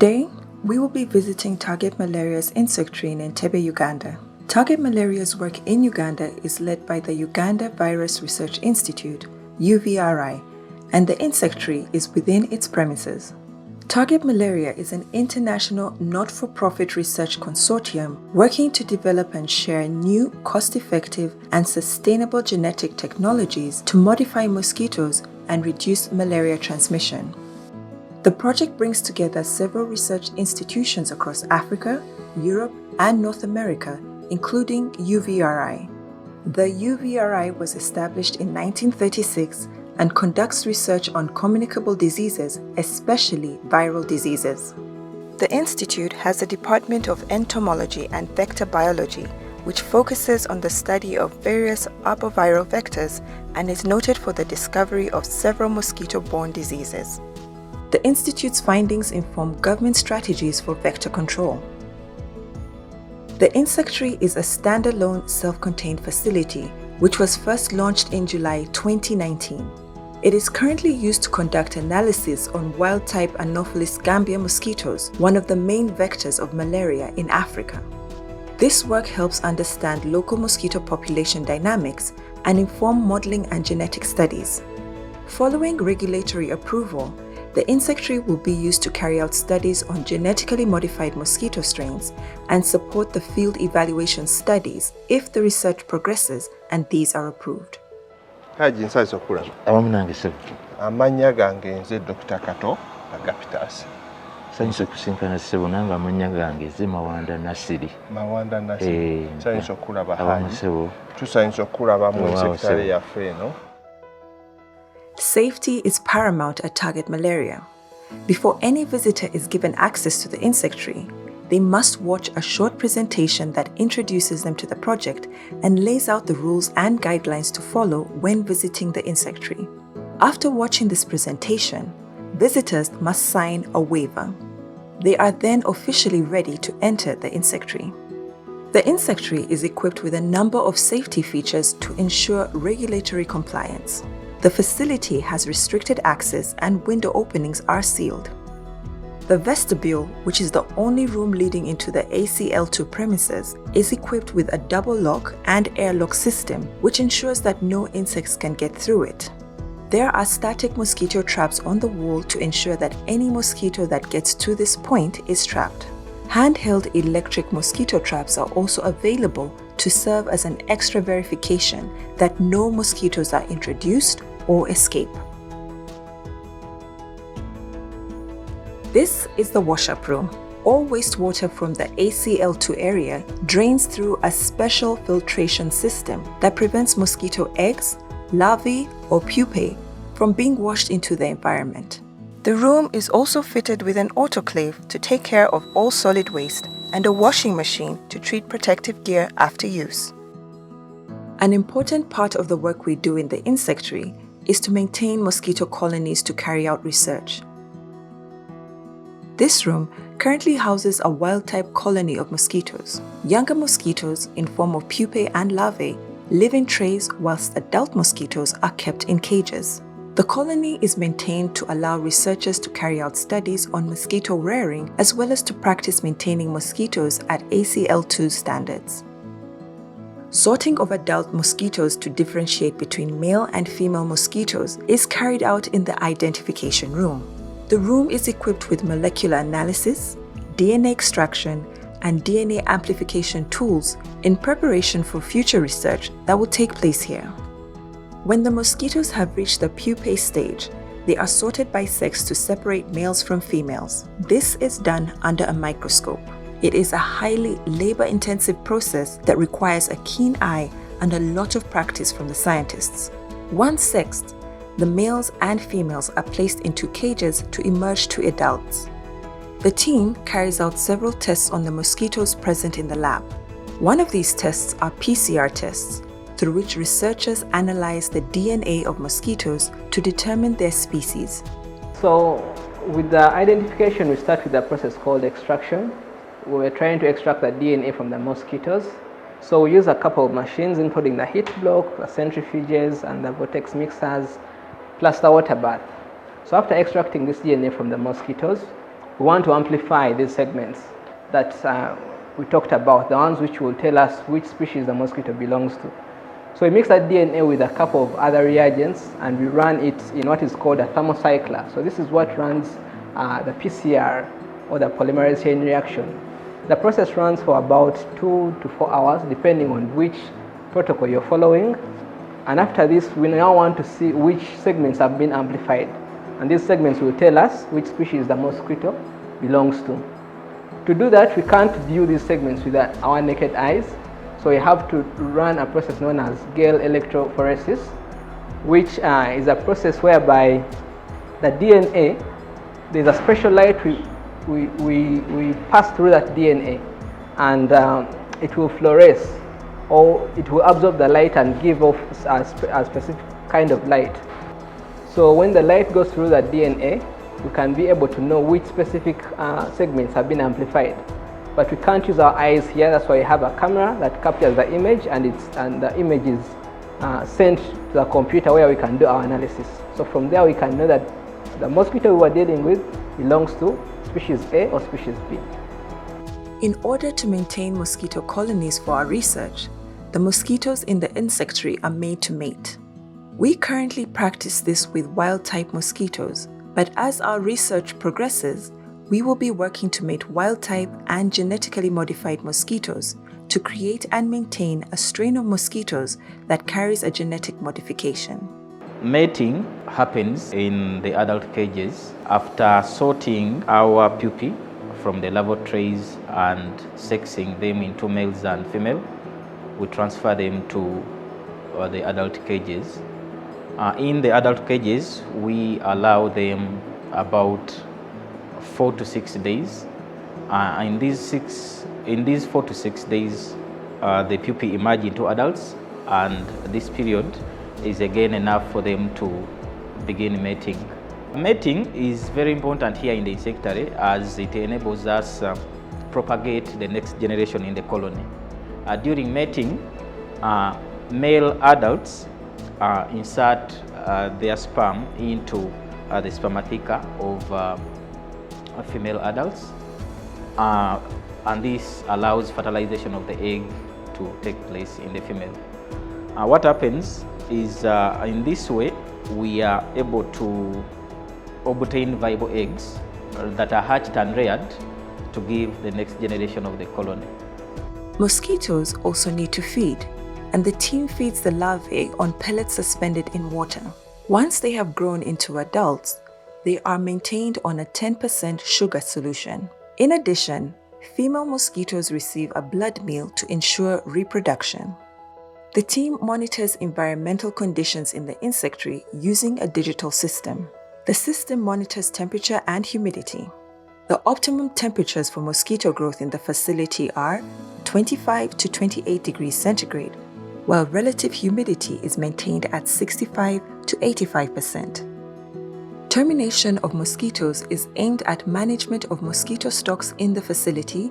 Today, we will be visiting Target Malaria's Insectary in Entebbe, Uganda. Target Malaria's work in Uganda is led by the Uganda Virus Research Institute, UVRI, and the Insectary is within its premises. Target Malaria is an international not-for-profit research consortium working to develop and share new, cost-effective, and sustainable genetic technologies to modify mosquitoes and reduce malaria transmission. The project brings together several research institutions across Africa, Europe, and North America, including UVRI. The UVRI was established in 1936 and conducts research on communicable diseases, especially viral diseases. The institute has a department of entomology and vector biology, which focuses on the study of various arboviral vectors and is noted for the discovery of several mosquito-borne diseases. The institute's findings inform government strategies for vector control. The Insectary is a standalone, self-contained facility which was first launched in July 2019. It is currently used to conduct analysis on wild-type Anopheles gambia mosquitoes, one of the main vectors of malaria in Africa. This work helps understand local mosquito population dynamics and inform modeling and genetic studies. Following regulatory approval, the Insectary will be used to carry out studies on genetically modified mosquito strains and support the field evaluation studies if the research progresses and these are approved. Amanya gange nze Dr. Kato Agapitas. Sanyiso kusinkana sebo nanga amanya gange nze Mawanda Nasiri. Mawanda Nasiri. Sanyiso kulaba hayi. Tusanyiso kulaba mu Insectary yaffe eno. Safety is paramount at Target Malaria. Before any visitor is given access to the Insectary, they must watch a short presentation that introduces them to the project and lays out the rules and guidelines to follow when visiting the Insectary. After watching this presentation, visitors must sign a waiver. They are then officially ready to enter the Insectary. The Insectary is equipped with a number of safety features to ensure regulatory compliance. The facility has restricted access and window openings are sealed. The vestibule, which is the only room leading into the ACL2 premises, is equipped with a double lock and airlock system, which ensures that no insects can get through it. There are static mosquito traps on the wall to ensure that any mosquito that gets to this point is trapped. Handheld electric mosquito traps are also available to serve as an extra verification that no mosquitoes are introduced or escape. This is the wash-up room. All wastewater from the ACL2 area drains through a special filtration system that prevents mosquito eggs, larvae, or pupae from being washed into the environment. The room is also fitted with an autoclave to take care of all solid waste and a washing machine to treat protective gear after use. An important part of the work we do in the Insectary is to maintain mosquito colonies to carry out research. This room currently houses a wild-type colony of mosquitoes. Younger mosquitoes, in form of pupae and larvae, live in trays whilst adult mosquitoes are kept in cages. The colony is maintained to allow researchers to carry out studies on mosquito rearing as well as to practice maintaining mosquitoes at ACL2 standards. Sorting of adult mosquitoes to differentiate between male and female mosquitoes is carried out in the identification room. The room is equipped with molecular analysis, DNA extraction, and DNA amplification tools in preparation for future research that will take place here. When the mosquitoes have reached the pupae stage, they are sorted by sex to separate males from females. This is done under a microscope. It is a highly labor-intensive process that requires a keen eye and a lot of practice from the scientists. Once sexed, the males and females are placed into cages to emerge to adults. The team carries out several tests on the mosquitoes present in the lab. One of these tests are PCR tests, through which researchers analyze the DNA of mosquitoes to determine their species. So with the identification, we start with a process called extraction. We're trying to extract the DNA from the mosquitoes. So we use a couple of machines, including the heat block, the centrifuges, and the vortex mixers, plus the water bath. So after extracting this DNA from the mosquitoes, we want to amplify these segments that we talked about, the ones which will tell us which species the mosquito belongs to. So we mix that DNA with a couple of other reagents and we run it in what is called a thermocycler. So this is what runs the PCR, or the polymerase chain reaction. The process runs for about 2 to 4 hours depending on which protocol you're following. And after this, we now want to see which segments have been amplified. And these segments will tell us which species the mosquito belongs to. To do that, we can't view these segments with our naked eyes. So we have to run a process known as Gale electrophoresis, which is a process whereby the DNA, there's a special light we pass through that DNA, and it will fluoresce, or it will absorb the light and give off a specific kind of light. So when the light goes through that DNA, we can be able to know which specific segments have been amplified. But we can't use our eyes here. That's why we have a camera that captures the image, and the image is sent to the computer where we can do our analysis. So from there we can know that the mosquito we are dealing with belongs to species A or species B. In order to maintain mosquito colonies for our research, the mosquitoes in the insectary are made to mate. We currently practice this with wild-type mosquitoes, but as our research progresses, we will be working to mate wild-type and genetically modified mosquitoes to create and maintain a strain of mosquitoes that carries a genetic modification. Mating happens in the adult cages after sorting our pupae from the lavatories and sexing them into males and female. We transfer them to the adult cages. In the adult cages, we allow them about 4 to 6 days. In these 4 to 6 days, the pupae emerge into adults, and this period is again enough for them to begin mating. Mating is very important here in the insectary as it enables us to propagate the next generation in the colony. During mating, male adults insert their sperm into the spermatheca of female adults, and this allows fertilization of the egg to take place in the female. What happens is in this way we are able to obtain viable eggs that are hatched and reared to give the next generation of the colony. Mosquitoes also need to feed, and the team feeds the larvae on pellets suspended in water. Once they have grown into adults, they are maintained on a 10% sugar solution. In addition, female mosquitoes receive a blood meal to ensure reproduction. The team monitors environmental conditions in the insectary using a digital system. The system monitors temperature and humidity. The optimum temperatures for mosquito growth in the facility are 25 to 28 degrees centigrade, while relative humidity is maintained at 65 to 85%. Termination of mosquitoes is aimed at management of mosquito stocks in the facility.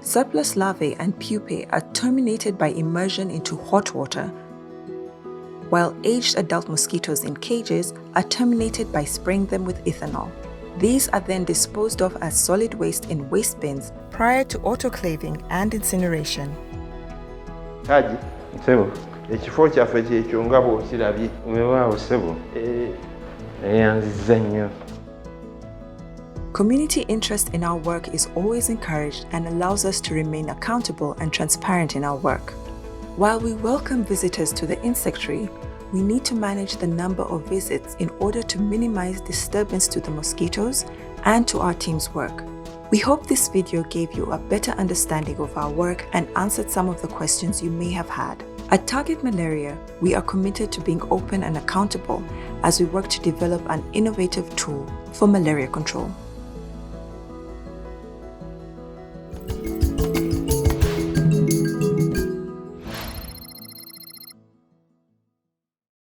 Surplus larvae and pupae are terminated by immersion into hot water, while aged adult mosquitoes in cages are terminated by spraying them with ethanol. These are then disposed of as solid waste in waste bins prior to autoclaving and incineration. Haji, Sebo, ekifo kyaffe kyekyo nga bw'okirabye. weewaawo Sebo, eyanziza nnyo. Community interest in our work is always encouraged and allows us to remain accountable and transparent in our work. While we welcome visitors to the insectary, we need to manage the number of visits in order to minimize disturbance to the mosquitoes and to our team's work. We hope this video gave you a better understanding of our work and answered some of the questions you may have had. At Target Malaria, we are committed to being open and accountable as we work to develop an innovative tool for malaria control.